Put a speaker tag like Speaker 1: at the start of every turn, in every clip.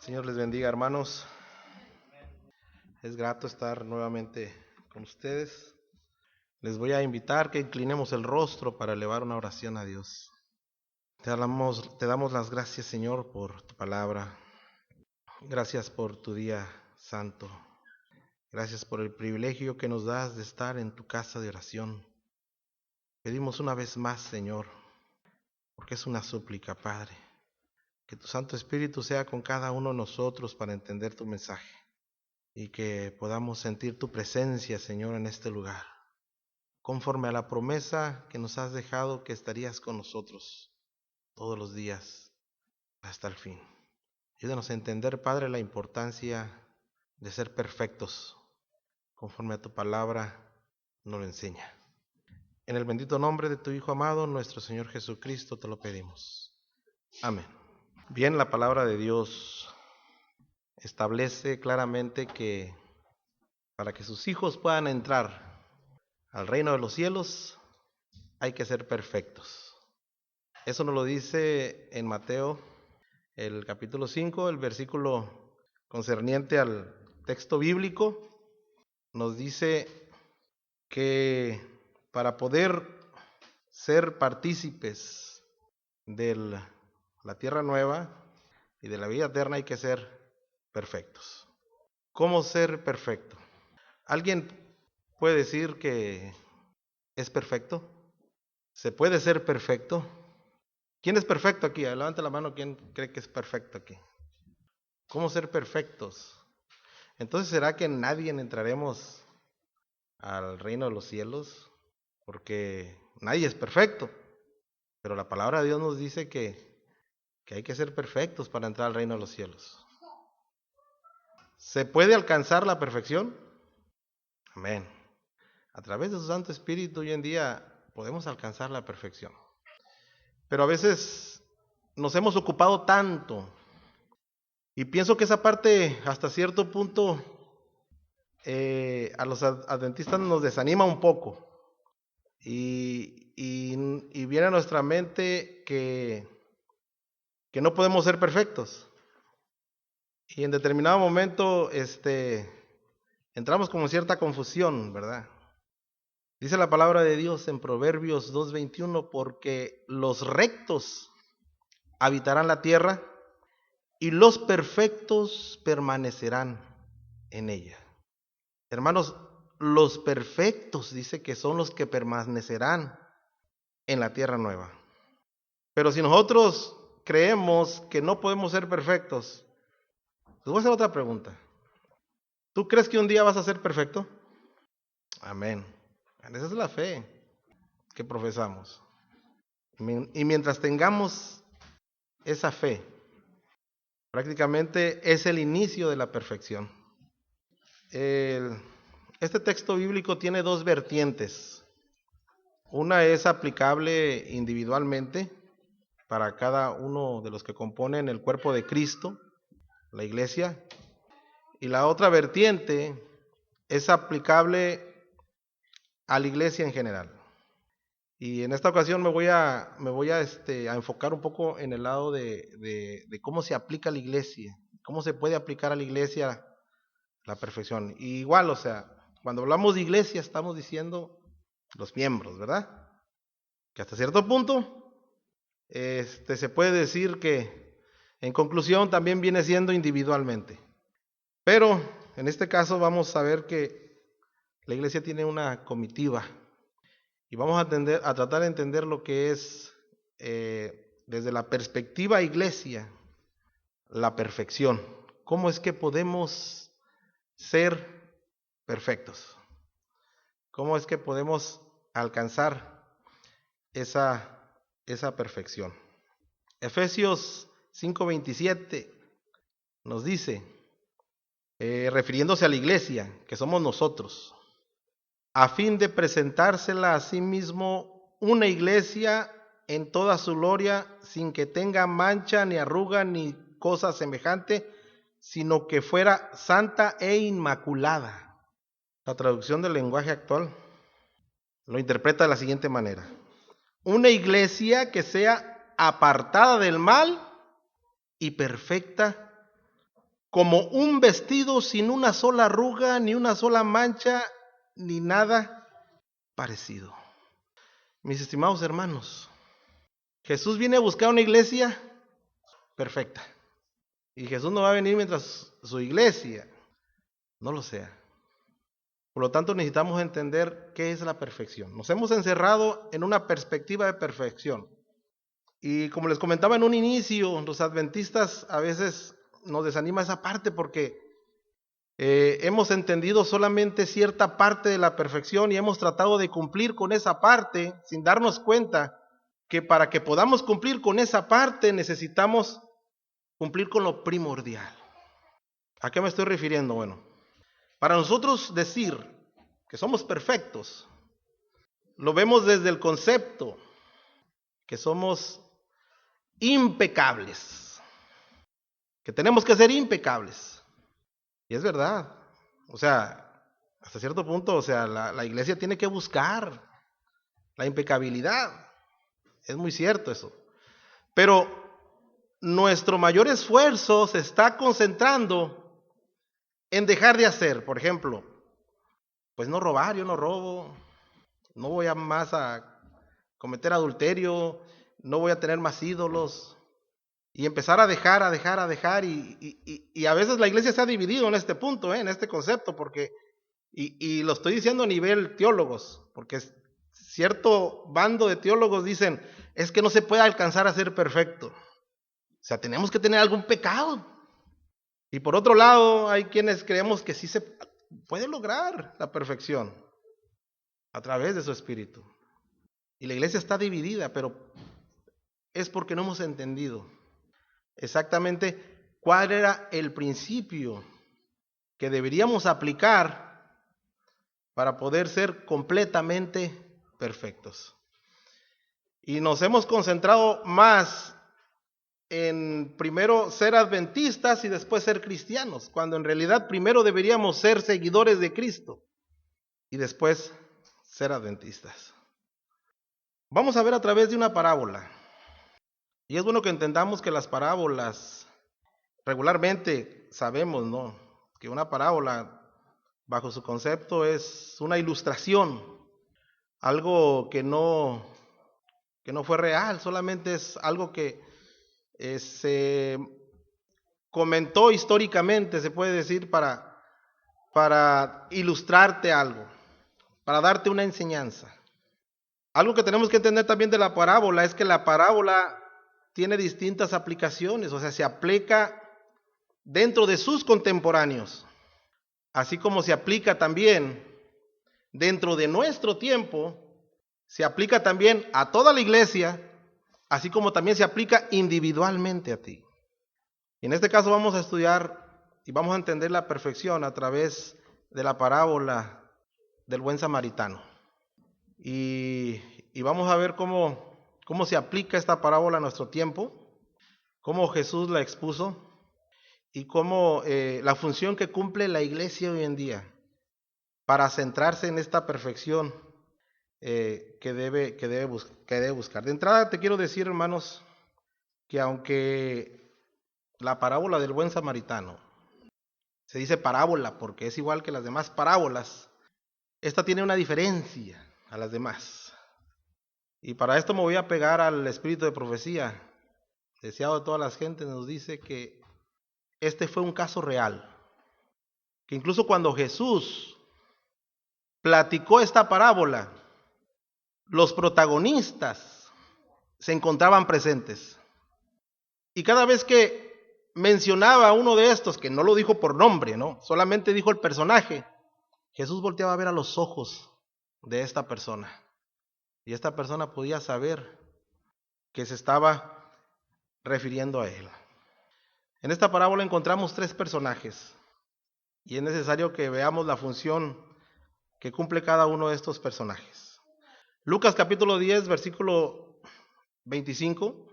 Speaker 1: Señor les bendiga, hermanos. Es grato estar nuevamente con ustedes. Les voy a invitar que inclinemos el rostro para elevar una oración a Dios. Te damos las gracias, Señor, por tu palabra. Gracias por tu día santo. Gracias por el privilegio que nos das de estar en tu casa de oración. Pedimos una vez más, Señor, porque es una súplica, Padre, que tu Santo Espíritu sea con cada uno de nosotros para entender tu mensaje y que podamos sentir tu presencia, Señor, en este lugar, conforme a la promesa que nos has dejado que estarías con nosotros todos los días hasta el fin. Ayúdanos a entender, Padre, la importancia de ser perfectos, conforme a tu palabra nos lo enseña. En el bendito nombre de tu Hijo amado, nuestro Señor Jesucristo, te lo pedimos. Amén. Bien, la palabra de Dios establece claramente que para que sus hijos puedan entrar al reino de los cielos, hay que ser perfectos. Eso nos lo dice en Mateo, el capítulo 5, el versículo concerniente al texto bíblico. Nos dice que para poder ser partícipes de la tierra nueva y de la vida eterna hay que ser perfectos. ¿Cómo ser perfecto? ¿Alguien puede decir que es perfecto? ¿Se puede ser perfecto? ¿Quién es perfecto aquí? Levante la mano, ¿quién cree que es perfecto aquí? ¿Cómo ser perfectos? Entonces, ¿será que nadie entraremos al reino de los cielos? Porque nadie es perfecto. Pero la palabra de Dios nos dice que hay que ser perfectos para entrar al reino de los cielos. ¿Se puede alcanzar la perfección? Amén. A través de su Santo Espíritu hoy en día podemos alcanzar la perfección. Pero a veces nos hemos ocupado tanto, y pienso que esa parte hasta cierto punto a los adventistas nos desanima un poco, y viene a nuestra mente que no podemos ser perfectos, y en determinado momento entramos como en cierta confusión, ¿verdad? Dice la palabra de Dios en Proverbios 2:21, porque los rectos habitarán la tierra y los perfectos permanecerán en ella. Hermanos, los perfectos dice que son los que permanecerán en la tierra nueva. Pero si nosotros creemos que no podemos ser perfectos, les voy a hacer otra pregunta. ¿Tú crees que un día vas a ser perfecto? Amén. Esa es la fe que profesamos. Y mientras tengamos esa fe, prácticamente es el inicio de la perfección. Este texto bíblico tiene dos vertientes. Una es aplicable individualmente para cada uno de los que componen el cuerpo de Cristo, la iglesia, y la otra vertiente es aplicable a la iglesia en general. Y en esta ocasión me voy a enfocar un poco en el lado de cómo se aplica a la iglesia, cómo se puede aplicar a la iglesia la perfección. Y igual, o sea, cuando hablamos de iglesia estamos diciendo los miembros, ¿verdad? Que hasta cierto punto se puede decir que en conclusión también viene siendo individualmente. Pero en este caso vamos a ver que la iglesia tiene una comitiva y vamos a tratar de entender lo que es desde la perspectiva iglesia la perfección. ¿Cómo es que podemos ser perfectos? ¿Cómo es que podemos alcanzar esa perfección? Efesios 5:27 nos dice, refiriéndose a la iglesia, que somos nosotros, a fin de presentársela a sí mismo una iglesia en toda su gloria, sin que tenga mancha, ni arruga, ni cosa semejante, sino que fuera santa e inmaculada. La traducción del lenguaje actual lo interpreta de la siguiente manera: una iglesia que sea apartada del mal y perfecta como un vestido sin una sola arruga, ni una sola mancha, ni nada parecido. Mis estimados hermanos, Jesús viene a buscar una iglesia perfecta. Y Jesús no va a venir mientras su iglesia no lo sea. Por lo tanto, necesitamos entender qué es la perfección. Nos hemos encerrado en una perspectiva de perfección. Y como les comentaba en un inicio, los adventistas a veces nos desanima esa parte porque hemos entendido solamente cierta parte de la perfección y hemos tratado de cumplir con esa parte sin darnos cuenta que para que podamos cumplir con esa parte necesitamos cumplir con lo primordial. ¿A qué me estoy refiriendo? Bueno, para nosotros decir que somos perfectos, lo vemos desde el concepto que somos impecables, que tenemos que ser impecables. Y es verdad, o sea, hasta cierto punto, o sea, la iglesia tiene que buscar la impecabilidad. Es muy cierto eso. Pero nuestro mayor esfuerzo se está concentrando en dejar de hacer, por ejemplo, pues no robar, yo no robo, no voy a más a cometer adulterio, no voy a tener más ídolos, y empezar a dejar, y a veces la iglesia se ha dividido en este punto, en este concepto, porque, y lo estoy diciendo a nivel teólogos, porque cierto bando de teólogos dicen, es que no se puede alcanzar a ser perfecto, o sea, tenemos que tener algún pecado. Y por otro lado, hay quienes creemos que sí se puede lograr la perfección a través de su espíritu. Y la iglesia está dividida, pero es porque no hemos entendido exactamente cuál era el principio que deberíamos aplicar para poder ser completamente perfectos. Y nos hemos concentrado más en primero ser adventistas y después ser cristianos, cuando en realidad primero deberíamos ser seguidores de Cristo y después ser adventistas. Vamos a ver a través de una parábola. Y es bueno que entendamos que las parábolas, regularmente sabemos, ¿no?, que una parábola, bajo su concepto, es una ilustración, algo que no fue real, solamente es algo que se comentó históricamente, se puede decir, para ilustrarte algo, para darte una enseñanza. Algo que tenemos que entender también de la parábola es que la parábola tiene distintas aplicaciones, o sea, se aplica dentro de sus contemporáneos, así como se aplica también dentro de nuestro tiempo, se aplica también a toda la iglesia, así como también se aplica individualmente a ti. Y en este caso vamos a estudiar y vamos a entender la perfección a través de la parábola del buen samaritano. Y vamos a ver cómo se aplica esta parábola a nuestro tiempo, cómo Jesús la expuso y cómo la función que cumple la iglesia hoy en día para centrarse en esta perfección que debe buscar. De entrada te quiero decir, hermanos, que aunque la parábola del buen samaritano se dice parábola porque es igual que las demás parábolas, esta tiene una diferencia a las demás. Y para esto me voy a pegar al espíritu de profecía, deseado de todas las gentes. Nos dice que este fue un caso real, que incluso cuando Jesús platicó esta parábola, los protagonistas se encontraban presentes. Y cada vez que mencionaba a uno de estos, que no lo dijo por nombre, ¿no?, solamente dijo el personaje, Jesús volteaba a ver a los ojos de esta persona. Y esta persona podía saber que se estaba refiriendo a él. En esta parábola encontramos tres personajes. Y es necesario que veamos la función que cumple cada uno de estos personajes. Lucas capítulo 10, versículo 25.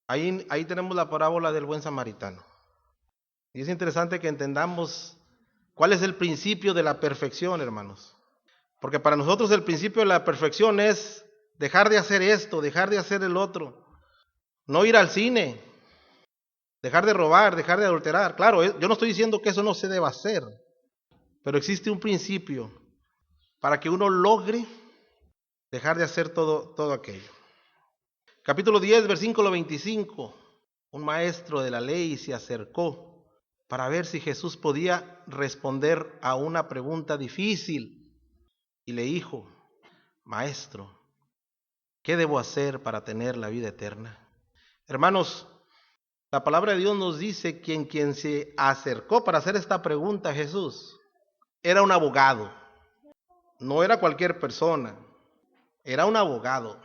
Speaker 1: Ahí tenemos la parábola del buen samaritano. Y es interesante que entendamos cuál es el principio de la perfección, hermanos. Porque para nosotros el principio de la perfección es dejar de hacer esto, dejar de hacer el otro. No ir al cine, dejar de robar, dejar de adulterar. Claro, yo no estoy diciendo que eso no se deba hacer, pero existe un principio para que uno logre dejar de hacer todo aquello. Capítulo 10, versículo 25. Un maestro de la ley se acercó para ver si Jesús podía responder a una pregunta difícil y le dijo: Maestro, ¿qué debo hacer para tener la vida eterna? Hermanos, la palabra de Dios nos dice que quien se acercó para hacer esta pregunta a Jesús era un abogado. No era cualquier persona, era un abogado,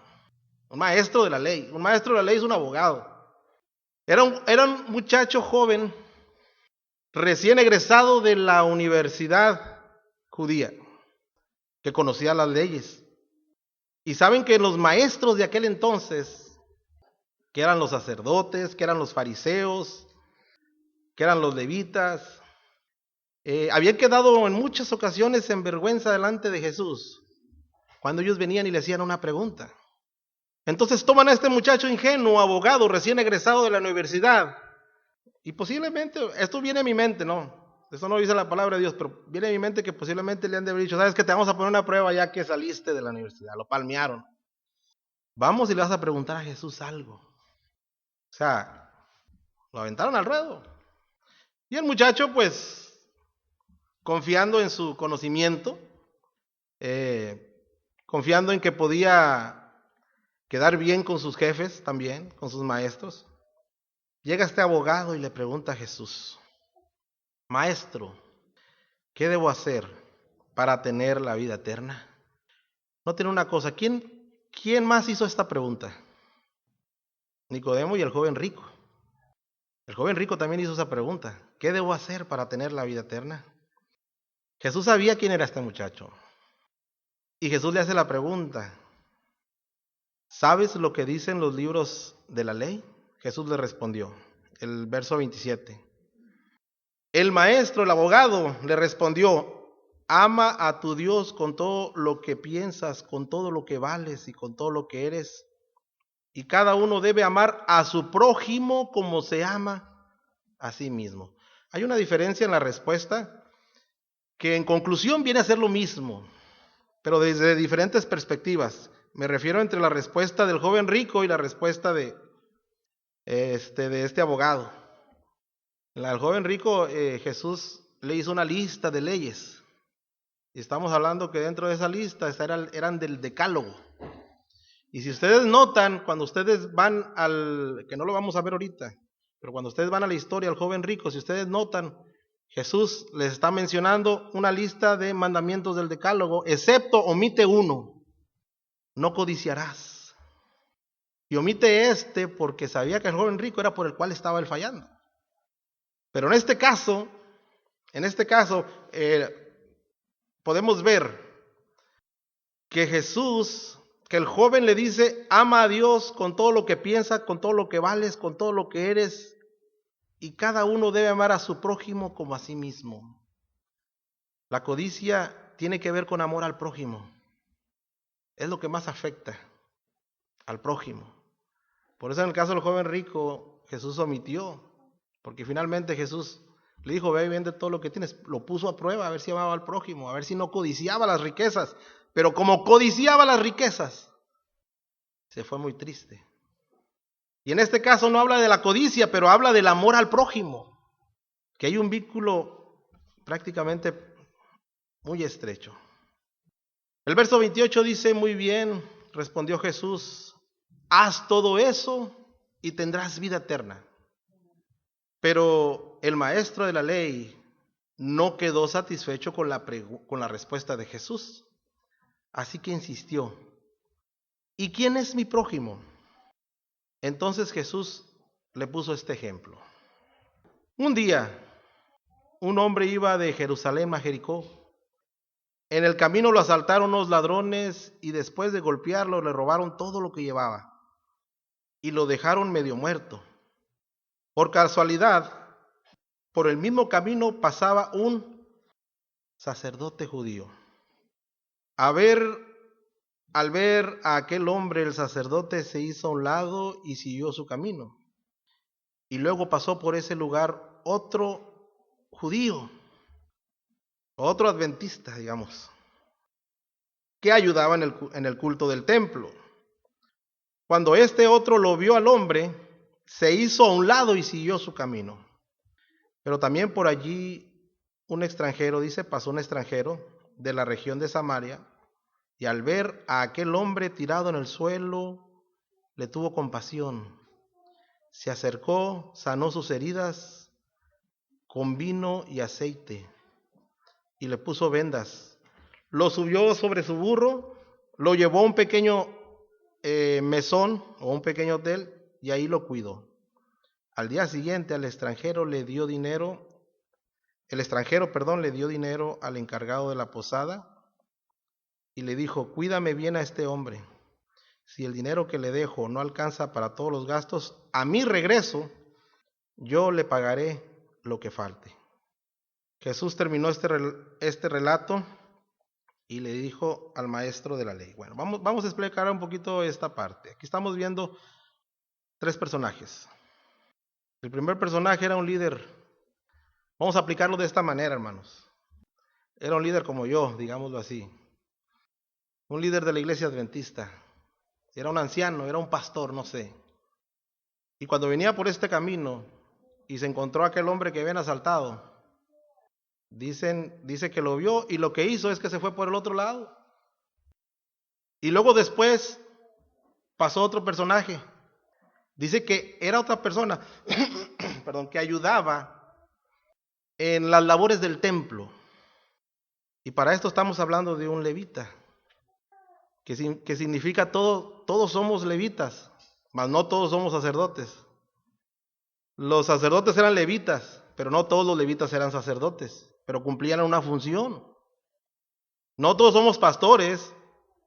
Speaker 1: un maestro de la ley. Un maestro de la ley es un abogado. Era un muchacho joven, recién egresado de la universidad judía, que conocía las leyes. Y saben que los maestros de aquel entonces, que eran los sacerdotes, que eran los fariseos, que eran los levitas, habían quedado en muchas ocasiones en vergüenza delante de Jesús cuando ellos venían y le hacían una pregunta. Entonces toman a este muchacho ingenuo, abogado, recién egresado de la universidad, y posiblemente, esto viene a mi mente, no, esto no dice la palabra de Dios, pero viene a mi mente que posiblemente le han de haber dicho: sabes que te vamos a poner una prueba ya que saliste de la universidad, lo palmearon. Vamos y le vas a preguntar a Jesús algo. O sea, lo aventaron al ruedo. Y el muchacho, pues, confiando en su conocimiento, confiando en que podía quedar bien con sus jefes también, con sus maestros, llega este abogado y le pregunta a Jesús: Maestro, ¿qué debo hacer para tener la vida eterna? Noten una cosa, ¿quién más hizo esta pregunta? Nicodemo y el joven rico. El joven rico también hizo esa pregunta: ¿qué debo hacer para tener la vida eterna? Jesús sabía quién era este muchacho. Y Jesús le hace la pregunta: ¿sabes lo que dicen los libros de la ley? Jesús le respondió, el verso 27. El maestro, el abogado, le respondió: ama a tu Dios con todo lo que piensas, con todo lo que vales y con todo lo que eres. Y cada uno debe amar a su prójimo como se ama a sí mismo. Hay una diferencia en la respuesta que en conclusión viene a ser lo mismo, pero desde diferentes perspectivas. Me refiero entre la respuesta del joven rico y la respuesta de este abogado. Al joven rico Jesús le hizo una lista de leyes. Y estamos hablando que dentro de esa lista eran del decálogo. Y si ustedes notan, cuando ustedes van que no lo vamos a ver ahorita, pero cuando ustedes van a la historia del joven rico, si ustedes notan, Jesús les está mencionando una lista de mandamientos del decálogo, excepto omite uno: no codiciarás. Y omite porque sabía que el joven rico era por el cual estaba él fallando. Pero en este caso, podemos ver que el joven le dice: ama a Dios con todo lo que piensas, con todo lo que vales, con todo lo que eres, y cada uno debe amar a su prójimo como a sí mismo. La codicia tiene que ver con amor al prójimo. Es lo que más afecta al prójimo. Por eso en el caso del joven rico, Jesús omitió, porque finalmente Jesús le dijo: ve y vende todo lo que tienes. Lo puso a prueba, a ver si amaba al prójimo, a ver si no codiciaba las riquezas. Pero como codiciaba las riquezas, se fue muy triste. Y en este caso no habla de la codicia, pero habla del amor al prójimo, que hay un vínculo prácticamente muy estrecho. El verso 28 dice: muy bien, respondió Jesús, haz todo eso y tendrás vida eterna. Pero el maestro de la ley no quedó satisfecho con la respuesta de Jesús. Así que insistió: ¿y quién es mi prójimo? Entonces Jesús le puso este ejemplo. Un día, un hombre iba de Jerusalén a Jericó. En el camino lo asaltaron unos ladrones y después de golpearlo le robaron todo lo que llevaba y lo dejaron medio muerto. Por casualidad, por el mismo camino pasaba un sacerdote judío. Al ver a aquel hombre, el sacerdote se hizo a un lado y siguió su camino. y luego pasó por ese lugar otro judío, otro adventista, digamos, que ayudaba en el culto del templo. Cuando este otro lo vio al hombre, se hizo a un lado y siguió su camino. Pero también por allí un extranjero, dice, pasó un extranjero de la región de Samaria, y al ver a aquel hombre tirado en el suelo, le tuvo compasión. Se acercó, sanó sus heridas con vino y aceite, y le puso vendas. Lo subió sobre su burro, lo llevó a un pequeño mesón o un pequeño hotel, y ahí lo cuidó. Al día siguiente el extranjero le dio dinero al encargado de la posada y le dijo: cuídame bien a este hombre. Si el dinero que le dejo no alcanza para todos los gastos, a mi regreso yo le pagaré lo que falte. Jesús terminó este relato y le dijo al maestro de la ley. Bueno, vamos a explicar un poquito esta parte. Aquí estamos viendo 3 personajes. El primer personaje era un líder. Vamos a aplicarlo de esta manera, hermanos. Era un líder como yo, digámoslo así. Un líder de la iglesia adventista. Era un anciano, era un pastor, no sé. Y cuando venía por este camino y se encontró a aquel hombre que habían asaltado, dice que lo vio y lo que hizo es que se fue por el otro lado. Y luego después pasó otro personaje. Dice que era otra persona, perdón, que ayudaba en las labores del templo. Y para esto estamos hablando de un levita, que significa todos somos levitas, mas no todos somos sacerdotes. Los sacerdotes eran levitas, pero no todos los levitas eran sacerdotes, pero cumplían una función. No todos somos pastores,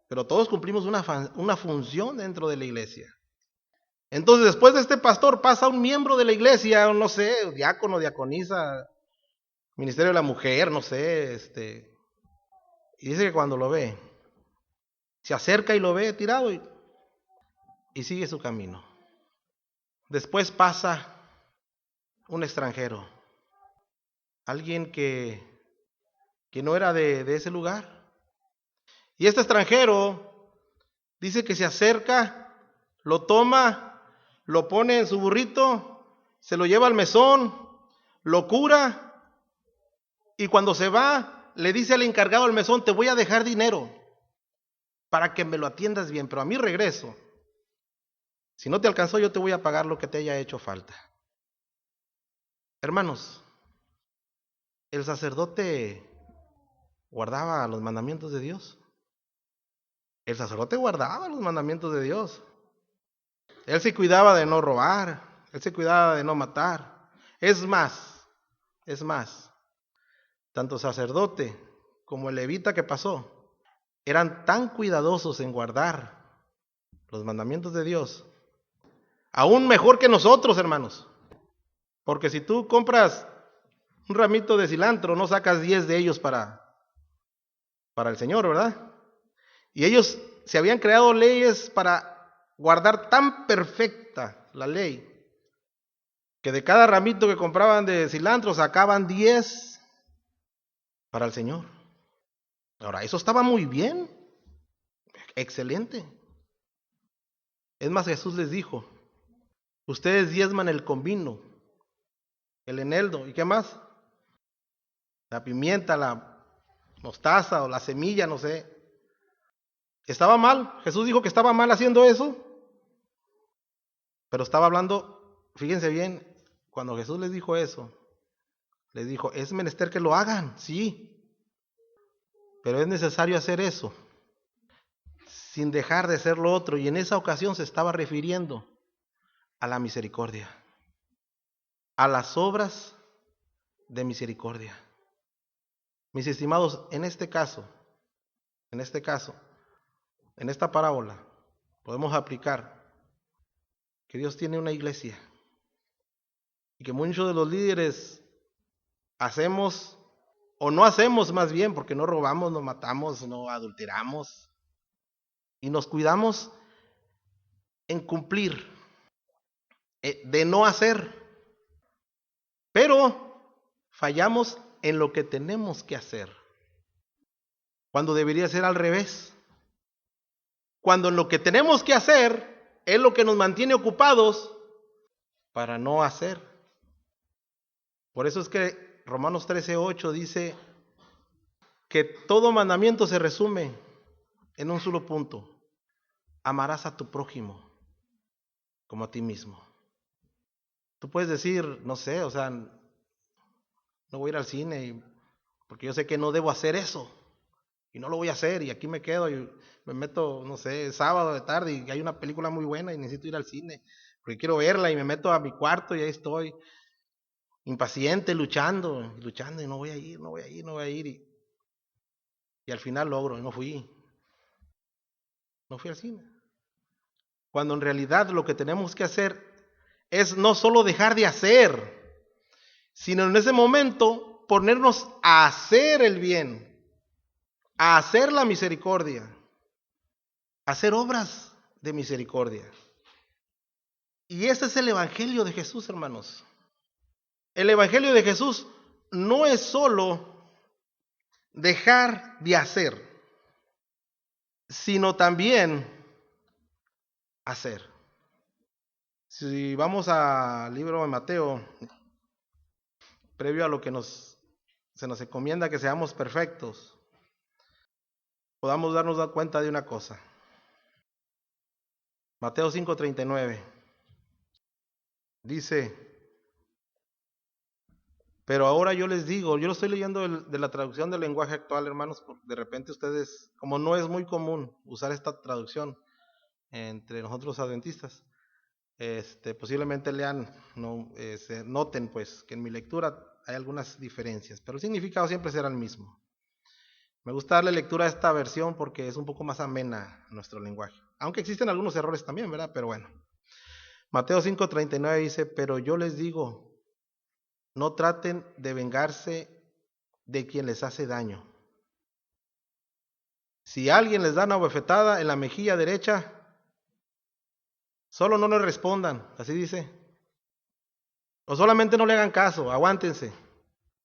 Speaker 1: pero todos cumplimos una función dentro de la iglesia. Entonces, después de este pastor pasa un miembro de la iglesia, no sé, diácono, diaconisa, ministerio de la mujer, no sé, y dice que cuando lo ve, se acerca y lo ve tirado y sigue su camino. Después pasa un extranjero, alguien que no era de ese lugar. Y este extranjero dice que se acerca, lo toma, lo pone en su burrito, se lo lleva al mesón, lo cura, y cuando se va, le dice al encargado del mesón: te voy a dejar dinero para que me lo atiendas bien, pero a mi regreso, si no te alcanzó, yo te voy a pagar lo que te haya hecho falta. Hermanos, el sacerdote guardaba los mandamientos de Dios. El sacerdote guardaba los mandamientos de Dios. Él se cuidaba de no robar, él se cuidaba de no matar. Es más, tanto sacerdote como el levita que pasó eran tan cuidadosos en guardar los mandamientos de Dios, aún mejor que nosotros, hermanos. Porque si tú compras un ramito de cilantro, no sacas 10 de ellos para el Señor, ¿verdad? Y ellos se habían creado leyes para guardar tan perfecta la ley, que de cada ramito que compraban de cilantro sacaban 10 para el Señor. Ahora, eso estaba muy bien, excelente. Es más, Jesús les dijo: ustedes diezman el comino, el eneldo, ¿y qué más? La pimienta, la mostaza o la semilla, no sé. ¿Estaba mal? Jesús dijo que estaba mal haciendo eso, pero estaba hablando, fíjense bien, cuando Jesús les dijo eso, les dijo: es menester que lo hagan, sí, pero es necesario hacer eso sin dejar de hacer lo otro. Y en esa ocasión se estaba refiriendo a la misericordia, a las obras de misericordia. Mis estimados, en este caso, en esta parábola, podemos aplicar que Dios tiene una iglesia y que muchos de los líderes hacemos, o no hacemos más bien, porque no robamos, no matamos, no adulteramos, y nos cuidamos en cumplir, de no hacer. Pero fallamos en lo que tenemos que hacer, cuando debería ser al revés. Cuando lo que tenemos que hacer es lo que nos mantiene ocupados para no hacer. Por eso es que Romanos 13:8 dice que todo mandamiento se resume en un solo punto: amarás a tu prójimo como a ti mismo. Tú puedes decir, no sé, o sea, no voy a ir al cine porque yo sé que no debo hacer eso y no lo voy a hacer, y aquí me quedo y me meto, no sé, sábado de tarde y hay una película muy buena y necesito ir al cine porque quiero verla, y me meto a mi cuarto y ahí estoy impaciente, luchando y no voy a ir, y al final logro y no fui al cine. Cuando en realidad lo que tenemos que hacer es no solo dejar de hacer, sino en ese momento ponernos a hacer el bien, a hacer la misericordia, a hacer obras de misericordia. Y ese es el Evangelio de Jesús, hermanos. El Evangelio de Jesús no es solo dejar de hacer, sino también hacer. Si vamos al libro de Mateo, previo a lo que se nos encomienda que seamos perfectos, podamos darnos cuenta de una cosa. Mateo 5:39 dice: pero ahora yo les digo, yo lo estoy leyendo de la traducción del lenguaje actual, hermanos, porque de repente ustedes, como no es muy común usar esta traducción entre nosotros adventistas, posiblemente lean, se noten pues que en mi lectura hay algunas diferencias, pero el significado siempre será el mismo. Me gusta darle lectura a esta versión porque es un poco más amena nuestro lenguaje, aunque existen algunos errores también, ¿verdad? Pero bueno. Mateo 5:39 dice: pero yo les digo, no traten de vengarse de quien les hace daño. Si alguien les da una bofetada en la mejilla derecha, solo no le respondan, así dice. O solamente no le hagan caso, aguántense.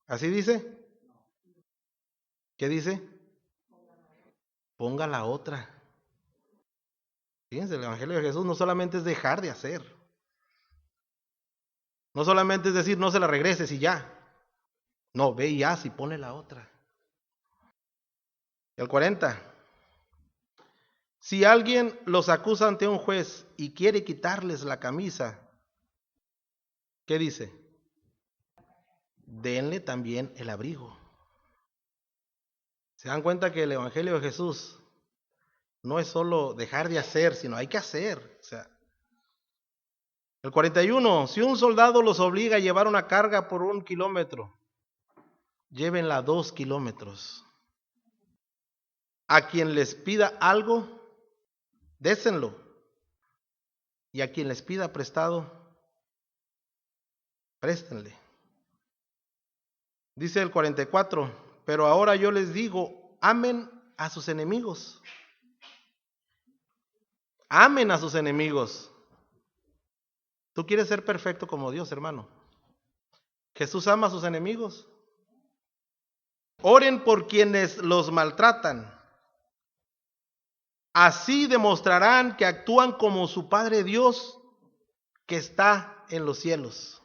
Speaker 1: ¿Así dice? ¿Qué dice? Ponga la otra. Fíjense, el Evangelio de Jesús no solamente es dejar de hacer. No solamente es decir, no se la regreses y ya. No, ve y haz y pone la otra. El 40. Si alguien los acusa ante un juez y quiere quitarles la camisa, ¿qué dice? Denle también el abrigo. Se dan cuenta que el Evangelio de Jesús no es solo dejar de hacer, sino hay que hacer. O sea, el 41, si un soldado los obliga a llevar una carga por 1 kilómetro, llévenla 2 kilómetros. A quien les pida algo, désenlo. Y a quien les pida prestado, préstenle. Dice el 44, pero ahora yo les digo, amen a sus enemigos. Amen a sus enemigos. ¿Tú quieres ser perfecto como Dios, hermano? Jesús ama a sus enemigos. Oren por quienes los maltratan. Así demostrarán que actúan como su Padre Dios que está en los cielos.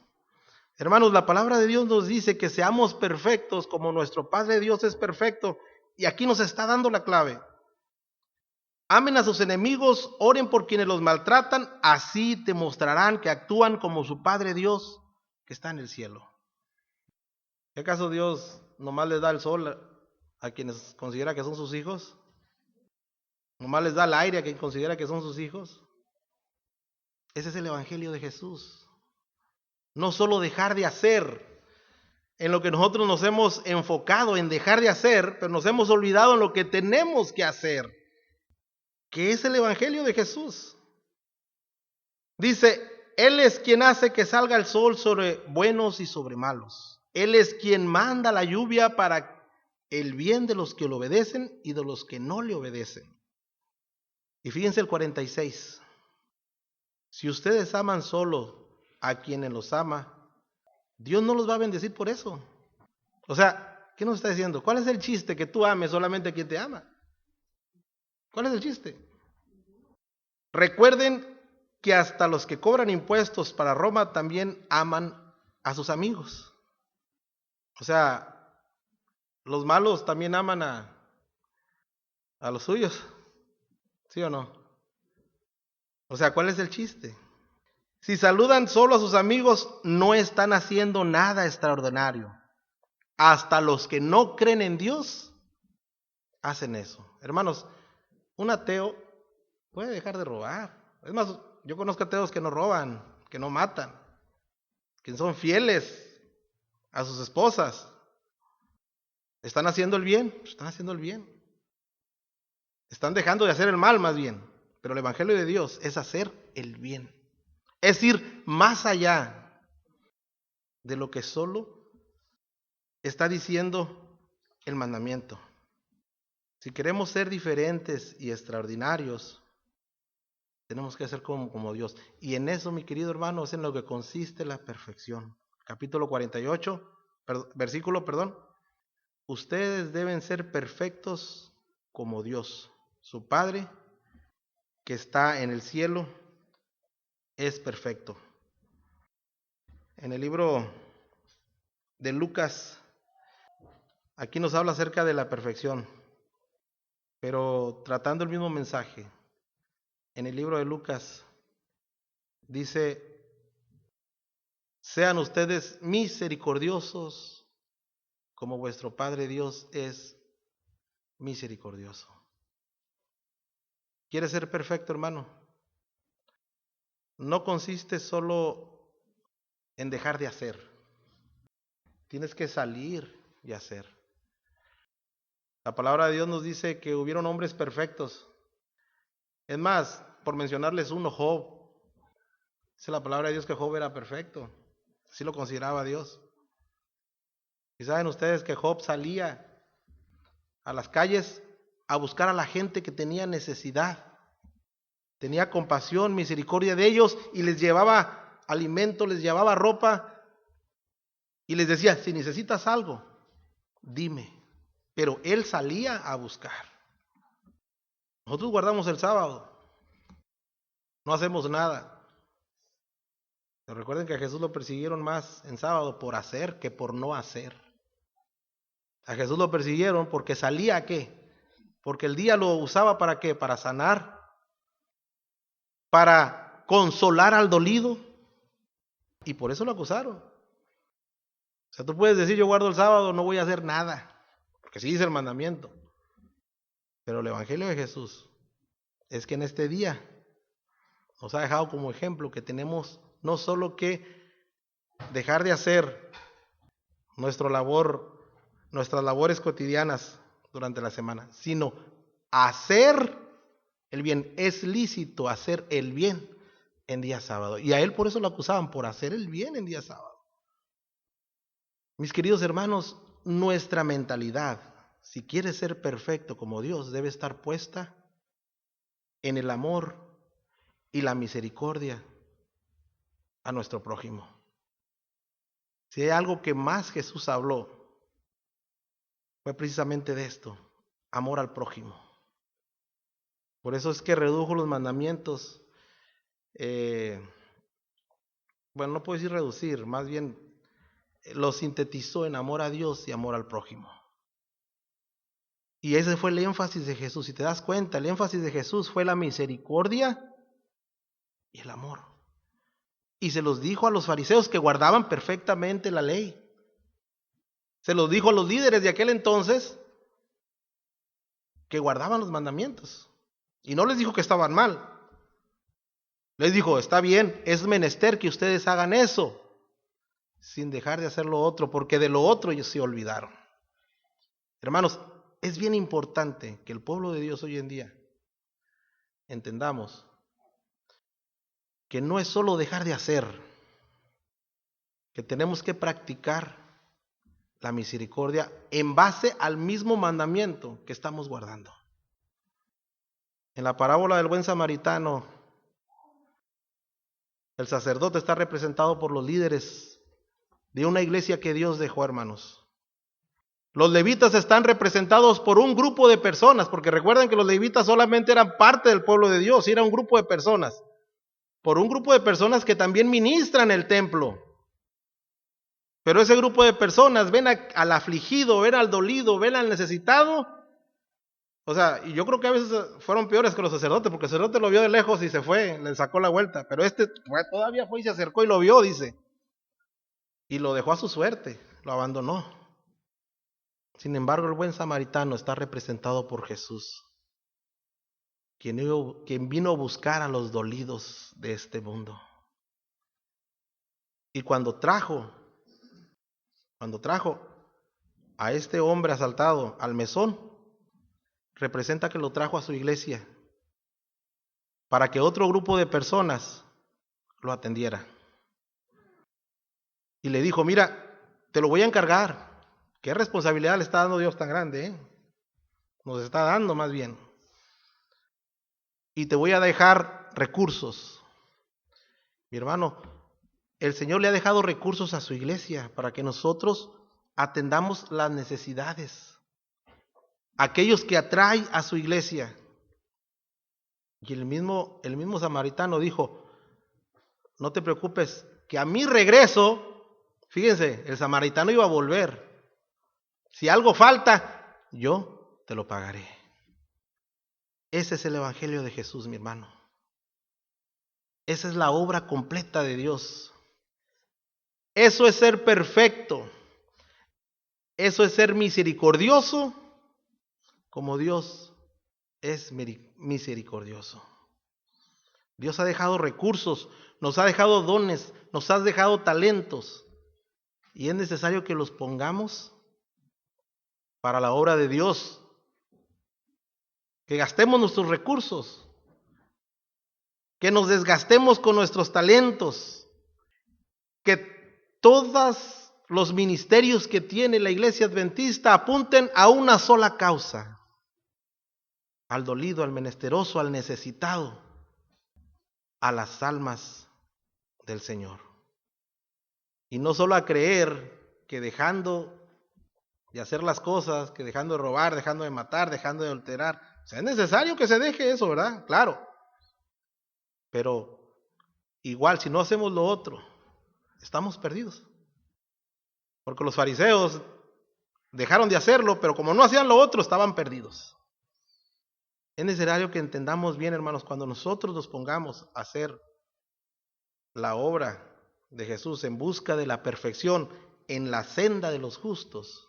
Speaker 1: Hermanos, la palabra de Dios nos dice que seamos perfectos como nuestro Padre Dios es perfecto. Y aquí nos está dando la clave. Amen a sus enemigos, oren por quienes los maltratan, así demostrarán que actúan como su Padre Dios que está en el cielo. ¿Qué acaso Dios nomás les da el sol a quienes considera que son sus hijos? ¿Nomás les da el aire a quien considera que son sus hijos? Ese es el Evangelio de Jesús. No solo dejar de hacer, en lo que nosotros nos hemos enfocado en dejar de hacer, pero nos hemos olvidado en lo que tenemos que hacer, que es el Evangelio de Jesús. Dice, Él es quien hace que salga el sol sobre buenos y sobre malos. Él es quien manda la lluvia para el bien de los que le obedecen y de los que no le obedecen. Y fíjense el 46. Si ustedes aman solo a quienes los ama, Dios no los va a bendecir por eso. O sea, ¿qué nos está diciendo? ¿Cuál es el chiste que tú ames solamente a quien te ama? ¿Cuál es el chiste? Recuerden que hasta los que cobran impuestos para Roma también aman a sus amigos. O sea, los malos también aman a los suyos. ¿Sí o no? O sea, ¿cuál es el chiste? Si saludan solo a sus amigos, no están haciendo nada extraordinario. Hasta los que no creen en Dios hacen eso. Hermanos, un ateo puede dejar de robar. Es más, yo conozco ateos que no roban, que no matan, que son fieles a sus esposas. ¿Están haciendo el bien? Están haciendo el bien. Están dejando de hacer el mal más bien. Pero el Evangelio de Dios es hacer el bien. Es ir más allá de lo que solo está diciendo el mandamiento. Si queremos ser diferentes y extraordinarios, tenemos que ser como Dios. Y en eso, mi querido hermano, es en lo que consiste la perfección. Capítulo 48, versículo. Ustedes deben ser perfectos como Dios. Su Padre, que está en el cielo, es perfecto. En el libro de Lucas, aquí nos habla acerca de la perfección, pero tratando el mismo mensaje. En el libro de Lucas dice: sean ustedes misericordiosos como vuestro Padre Dios es misericordioso. ¿Quieres ser perfecto, hermano? No consiste solo en dejar de hacer. Tienes que salir y hacer. La palabra de Dios nos dice que hubieron hombres perfectos. Es más, por mencionarles uno, Job. Dice la palabra de Dios que Job era perfecto. Así lo consideraba Dios. Y saben ustedes que Job salía a las calles a buscar a la gente que tenía necesidad. Tenía compasión, misericordia de ellos y les llevaba alimento, les llevaba ropa y les decía: si necesitas algo, dime. Pero él salía a buscar. Nosotros guardamos el sábado, no hacemos nada. Pero recuerden que a Jesús lo persiguieron más en sábado por hacer que por no hacer. A Jesús lo persiguieron porque salía, ¿a qué? Porque el día lo usaba ¿para qué? Para sanar, para consolar al dolido, y por eso lo acusaron. O sea, tú puedes decir: yo guardo el sábado, no voy a hacer nada, porque sí dice el mandamiento. Pero el Evangelio de Jesús es que en este día nos ha dejado como ejemplo que tenemos no solo que dejar de hacer nuestras labores cotidianas durante la semana, sino hacer el bien. Es lícito hacer el bien en día sábado. Y a él por eso lo acusaban, por hacer el bien en día sábado. Mis queridos hermanos, nuestra mentalidad, si quiere ser perfecto como Dios, debe estar puesta en el amor y la misericordia a nuestro prójimo. Si hay algo que más Jesús habló, fue precisamente de esto: amor al prójimo. Por eso es que redujo los mandamientos, no puedo decir reducir, más bien lo sintetizó en amor a Dios y amor al prójimo. Y ese fue el énfasis de Jesús. Si te das cuenta, el énfasis de Jesús fue la misericordia y el amor. Y se los dijo a los fariseos que guardaban perfectamente la ley. Se los dijo a los líderes de aquel entonces que guardaban los mandamientos. Y no les dijo que estaban mal. Les dijo: está bien, es menester que ustedes hagan eso, sin dejar de hacer lo otro, porque de lo otro ellos se olvidaron. Hermanos, es bien importante que el pueblo de Dios hoy en día entendamos que no es solo dejar de hacer, que tenemos que practicar la misericordia en base al mismo mandamiento que estamos guardando. En la parábola del buen samaritano, el sacerdote está representado por los líderes de una iglesia que Dios dejó, hermanos. Los levitas están representados por un grupo de personas, porque recuerden que los levitas solamente eran parte del pueblo de Dios, y era un grupo de personas. Por un grupo de personas que también ministran el templo. Pero ese grupo de personas ven al afligido, ven al dolido, ven al necesitado. O sea, y yo creo que a veces fueron peores que los sacerdotes, porque el sacerdote lo vio de lejos y se fue, le sacó la vuelta. Pero todavía fue y se acercó y lo vio, dice. Y lo dejó a su suerte, lo abandonó. Sin embargo, el buen samaritano está representado por Jesús, quien vino a buscar a los dolidos de este mundo. Y cuando trajo a este hombre asaltado al mesón, representa que lo trajo a su iglesia para que otro grupo de personas lo atendiera. Y le dijo, mira, te lo voy a encargar. ¿Qué responsabilidad le está dando Dios tan grande? Nos está dando más bien. Y te voy a dejar recursos. Mi hermano, el Señor le ha dejado recursos a su iglesia para que nosotros atendamos las necesidades. Aquellos que atrae a su iglesia. Y el mismo samaritano dijo, no te preocupes, que a mi regreso, fíjense, el samaritano iba a volver. Si algo falta, yo te lo pagaré. Ese es el evangelio de Jesús, mi hermano. Esa es la obra completa de Dios. Eso es ser perfecto. Eso es ser misericordioso, como Dios es misericordioso. Dios ha dejado recursos, nos ha dejado dones, nos ha dejado talentos. Y es necesario que los pongamos para la obra de Dios. Que gastemos nuestros recursos. Que nos desgastemos con nuestros talentos. Que todos los ministerios que tiene la iglesia adventista apunten a una sola causa. Al dolido, al menesteroso, al necesitado. A las almas del Señor. Y no solo a creer que dejando de hacer las cosas, que dejando de robar, dejando de matar, dejando de adulterar. O sea, es necesario que se deje eso, ¿verdad? Claro. Pero igual, si no hacemos lo otro, estamos perdidos. Porque los fariseos dejaron de hacerlo, pero como no hacían lo otro, estaban perdidos. Es necesario que entendamos bien, hermanos, cuando nosotros nos pongamos a hacer la obra de Jesús en busca de la perfección en la senda de los justos,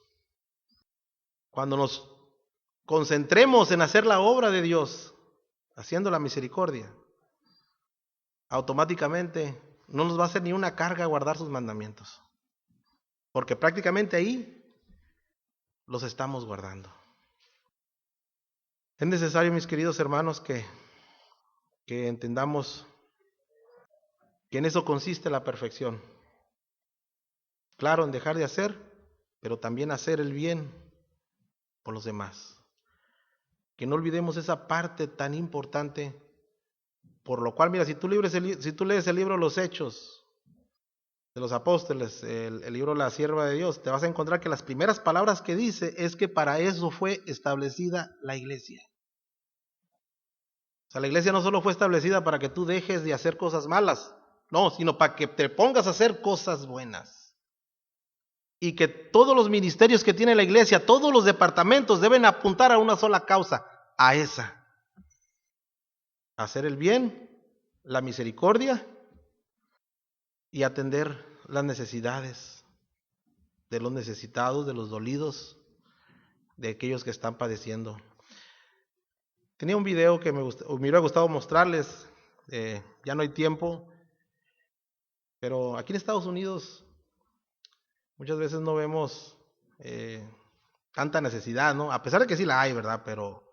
Speaker 1: cuando nos concentremos en hacer la obra de Dios, haciendo la misericordia, automáticamente no nos va a hacer ni una carga guardar sus mandamientos. Porque prácticamente ahí los estamos guardando. Es necesario, mis queridos hermanos, que entendamos que en eso consiste la perfección. Claro, en dejar de hacer, pero también hacer el bien por los demás. Que no olvidemos esa parte tan importante, por lo cual, mira, si tú lees el libro de los Hechos de los Apóstoles, el libro La Sierva de Dios, te vas a encontrar que las primeras palabras que dice es que para eso fue establecida la iglesia. O sea, la iglesia no solo fue establecida para que tú dejes de hacer cosas malas, no, sino para que te pongas a hacer cosas buenas. Y que todos los ministerios que tiene la iglesia, todos los departamentos deben apuntar a una sola causa, a esa. Hacer el bien, la misericordia y atender las necesidades de los necesitados, de los dolidos, de aquellos que están padeciendo. Tenía un video que me hubiera gustado mostrarles, ya no hay tiempo, pero aquí en Estados Unidos muchas veces no vemos tanta necesidad, ¿no? A pesar de que sí la hay, ¿verdad? Pero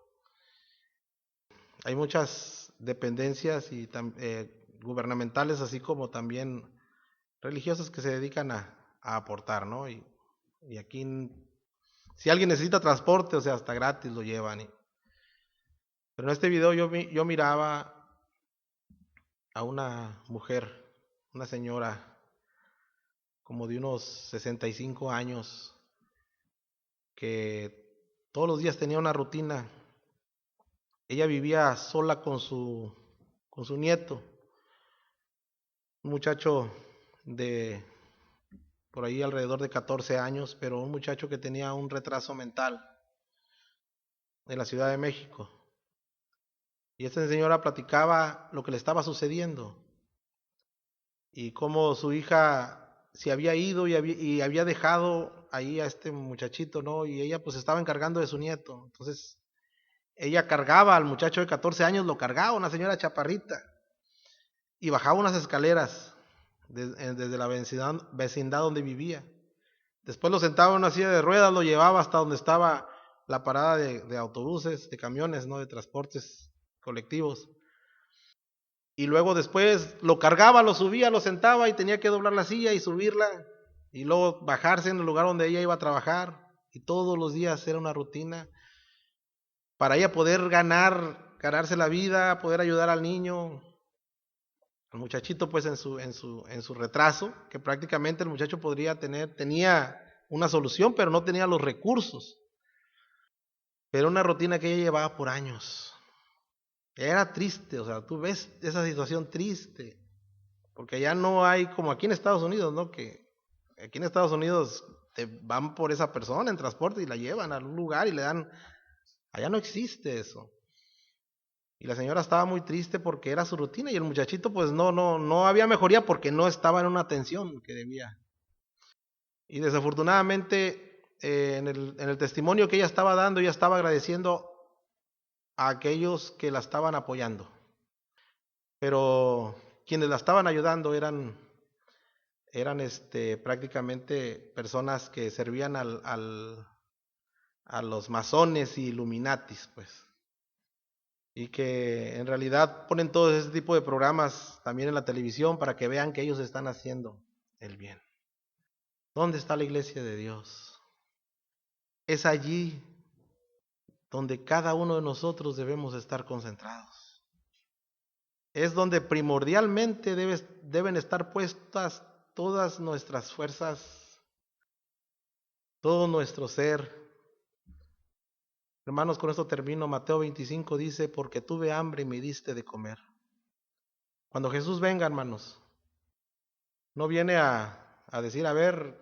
Speaker 1: hay muchas dependencias y gubernamentales, así como también religiosas que se dedican a aportar, ¿no? Y aquí, si alguien necesita transporte, o sea, hasta gratis lo llevan. Pero en este video yo miraba a una mujer, una señora, como de unos 65 años, que todos los días tenía una rutina. Ella vivía sola con su nieto, un muchacho de por ahí alrededor de 14 años, pero un muchacho que tenía un retraso mental en la Ciudad de México. Y esta señora platicaba lo que le estaba sucediendo y cómo su hija se había ido y había dejado ahí a este muchachito, ¿no? Y ella pues estaba encargando de su nieto. Entonces ella cargaba al muchacho de 14 años, lo cargaba, una señora chaparrita, y bajaba unas escaleras desde la vecindad donde vivía. Después lo sentaba en una silla de ruedas, lo llevaba hasta donde estaba la parada de autobuses, de camiones, ¿no? De transportes colectivos. Y luego después lo cargaba, lo subía, lo sentaba y tenía que doblar la silla y subirla. Y luego bajarse en el lugar donde ella iba a trabajar. Y todos los días era una rutina para ella poder ganarse la vida, poder ayudar al niño, al muchachito pues en su retraso, que prácticamente el muchacho tenía una solución, pero no tenía los recursos. Pero una rutina que ella llevaba por años. Era triste, o sea, tú ves esa situación triste, porque allá no hay, como aquí en Estados Unidos, ¿no? Que aquí en Estados Unidos te van por esa persona en transporte y la llevan a un lugar y le dan, allá no existe eso. Y la señora estaba muy triste porque era su rutina y el muchachito pues no había mejoría porque no estaba en una atención que debía. Y desafortunadamente en el testimonio que ella estaba dando, ella estaba agradeciendo a aquellos que la estaban apoyando. Pero quienes la estaban ayudando eran prácticamente personas que servían a los masones y illuminatis, pues. Y que en realidad ponen todo ese tipo de programas también en la televisión para que vean que ellos están haciendo el bien. ¿Dónde está la iglesia de Dios? Es allí donde cada uno de nosotros debemos estar concentrados. Es donde primordialmente deben estar puestas todas nuestras fuerzas, todo nuestro ser. Hermanos, con esto termino. Mateo 25 dice, porque tuve hambre y me diste de comer. Cuando Jesús venga, hermanos, no viene a decir, a ver,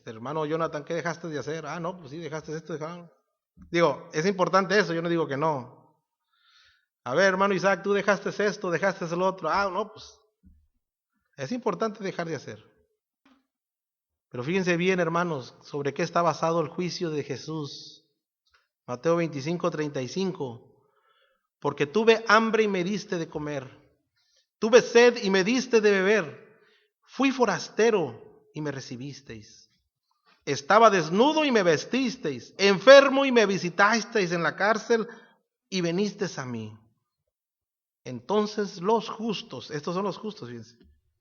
Speaker 1: hermano Jonathan, ¿qué dejaste de hacer? Ah, no, pues sí, dejaste esto. Digo, es importante eso, yo no digo que no. A ver, hermano Isaac, tú dejaste esto, dejaste lo otro. Ah, no, pues es importante dejar de hacer. Pero fíjense bien, hermanos, sobre qué está basado el juicio de Jesús. Mateo 25:35. Porque tuve hambre y me diste de comer. Tuve sed y me diste de beber. Fui forastero y me recibisteis. Estaba desnudo y me vestisteis. Enfermo y me visitasteis en la cárcel y venisteis a mí. Entonces los justos, estos son los justos, fíjense,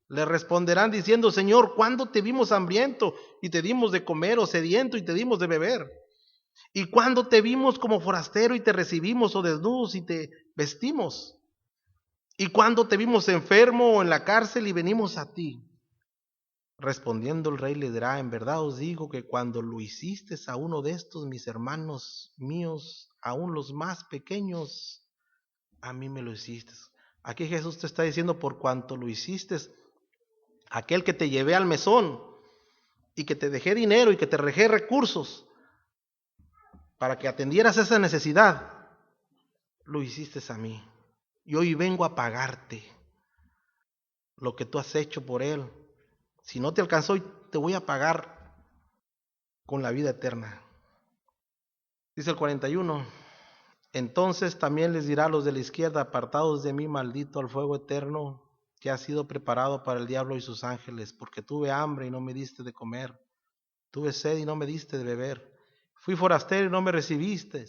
Speaker 1: le responderán diciendo, Señor, ¿cuándo te vimos hambriento y te dimos de comer, o sediento y te dimos de beber? ¿Y cuándo te vimos como forastero y te recibimos, o desnudos y te vestimos? ¿Y cuándo te vimos enfermo o en la cárcel y venimos a ti? Respondiendo el rey le dirá, en verdad os digo que cuando lo hiciste a uno de estos mis hermanos míos, aun los más pequeños, a mí me lo hiciste. Aquí Jesús te está diciendo, por cuanto lo hiciste, aquel que te llevé al mesón y que te dejé dinero y que te dejé recursos para que atendieras esa necesidad, lo hiciste a mí. Y hoy vengo a pagarte lo que tú has hecho por él. Si no te alcanzó, te voy a pagar con la vida eterna. Dice el 41. Entonces también les dirá a los de la izquierda, apartados de mí, maldito, al fuego eterno que ha sido preparado para el diablo y sus ángeles, porque tuve hambre y no me diste de comer, tuve sed y no me diste de beber, fui forastero y no me recibiste,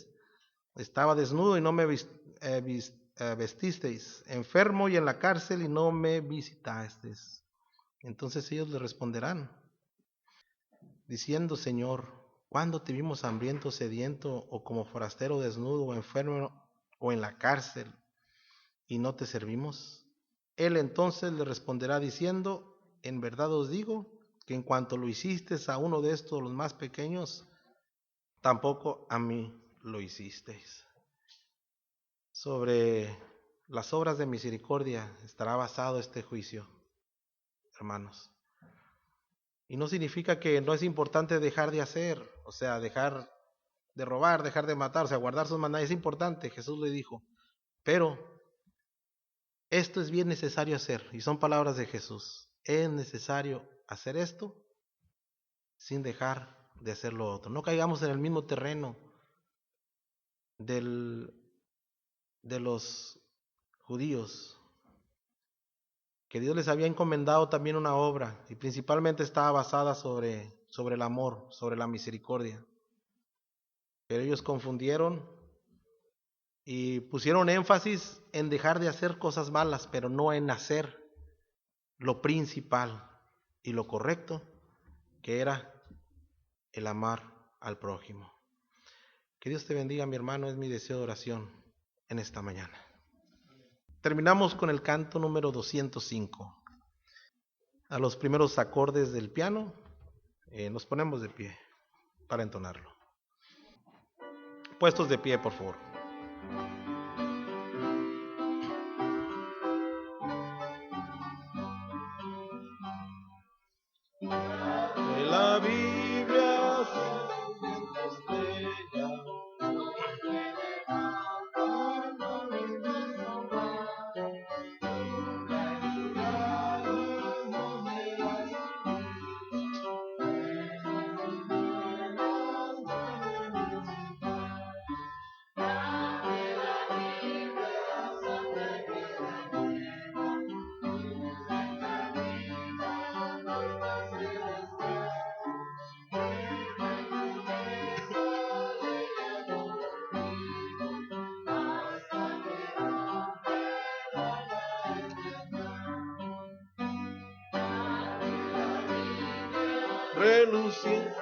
Speaker 1: estaba desnudo y no me vestisteis, enfermo y en la cárcel y no me visitasteis. Entonces ellos le responderán, diciendo, Señor, ¿cuándo te vimos hambriento, sediento, o como forastero, desnudo, o enfermo, o en la cárcel, y no te servimos? Él entonces le responderá diciendo, en verdad os digo que en cuanto lo hiciste a uno de estos, los más pequeños, tampoco a mí lo hicisteis. Sobre las obras de misericordia estará basado este juicio, hermanos. Y no significa que no es importante dejar de hacer, o sea, dejar de robar, dejar de matar, o sea, guardar sus mandamientos, es importante, Jesús le dijo. Pero esto es bien necesario hacer, y son palabras de Jesús. Es necesario hacer esto sin dejar de hacer lo otro. No caigamos en el mismo terreno de los judíos, que Dios les había encomendado también una obra, y principalmente estaba basada sobre el amor, sobre la misericordia. Pero ellos confundieron y pusieron énfasis en dejar de hacer cosas malas, pero no en hacer lo principal y lo correcto, que era el amar al prójimo. Que Dios te bendiga, mi hermano, es mi deseo de oración en esta mañana. Terminamos con el canto número 205. A los primeros acordes del piano, nos ponemos de pie para entonarlo. Puestos de pie, por favor. De la Biblia reluciente.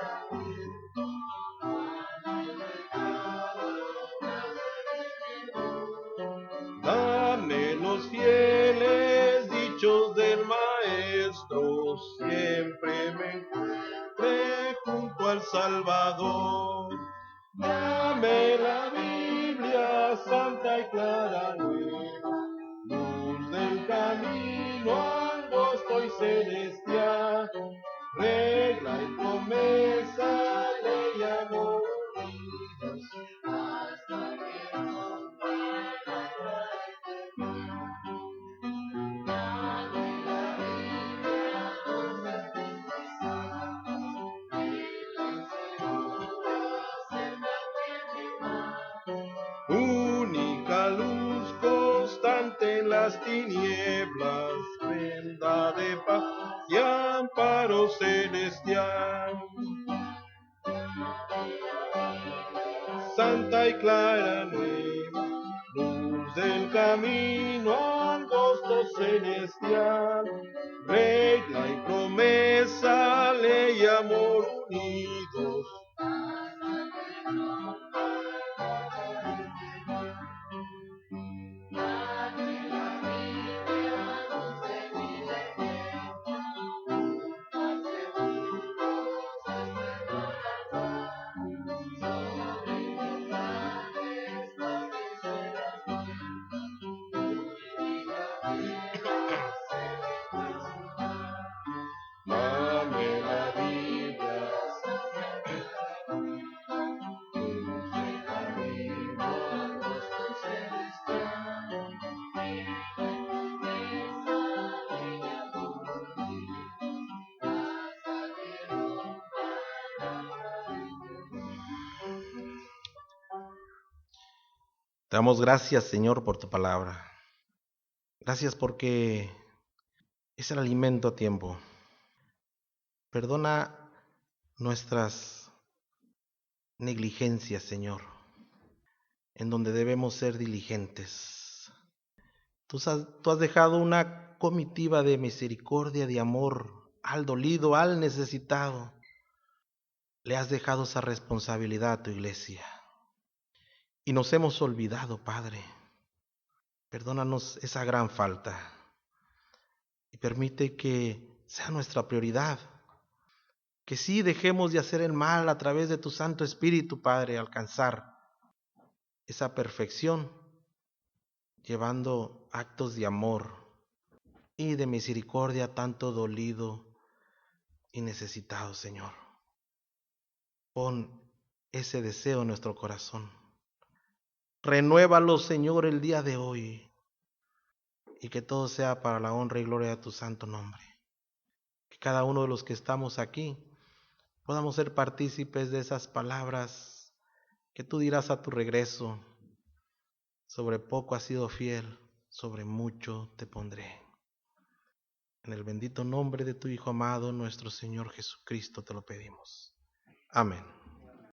Speaker 1: Dame los fieles dichos del Maestro, siempre me encuentre junto al Salvador. Dame la Biblia santa y clara, nueva, luz del camino angosto y celestial, regla y promesa, ley y amor unidos, hasta que rompa la Dame la Biblia, dulce única luz constante en las tinieblas, prenda de paz y amparo celestial. Santa y clara nueva, luz del camino angosto celestial, regla y promesa, ley y amor unidos. Dame la Biblia, te damos gracias, Señor, por tu palabra. Gracias porque es el alimento a tiempo. Perdona nuestras negligencias, Señor, en donde debemos ser diligentes. Tú has dejado una comitiva de misericordia, de amor al dolido, al necesitado. Le has dejado esa responsabilidad a tu iglesia. Y nos hemos olvidado, Padre. Perdónanos esa gran falta. Y permite que sea nuestra prioridad. Que sí dejemos de hacer el mal a través de tu Santo Espíritu, Padre, alcanzar esa perfección, llevando actos de amor y de misericordia a tanto dolido y necesitado, Señor. Pon ese deseo en nuestro corazón. Renuévalo, Señor, el día de hoy, y que todo sea para la honra y gloria de tu santo nombre. Que cada uno de los que estamos aquí podamos ser partícipes de esas palabras que tú dirás a tu regreso. Sobre poco has sido fiel, sobre mucho te pondré. En el bendito nombre de tu Hijo amado, nuestro Señor Jesucristo, te lo pedimos. Amén.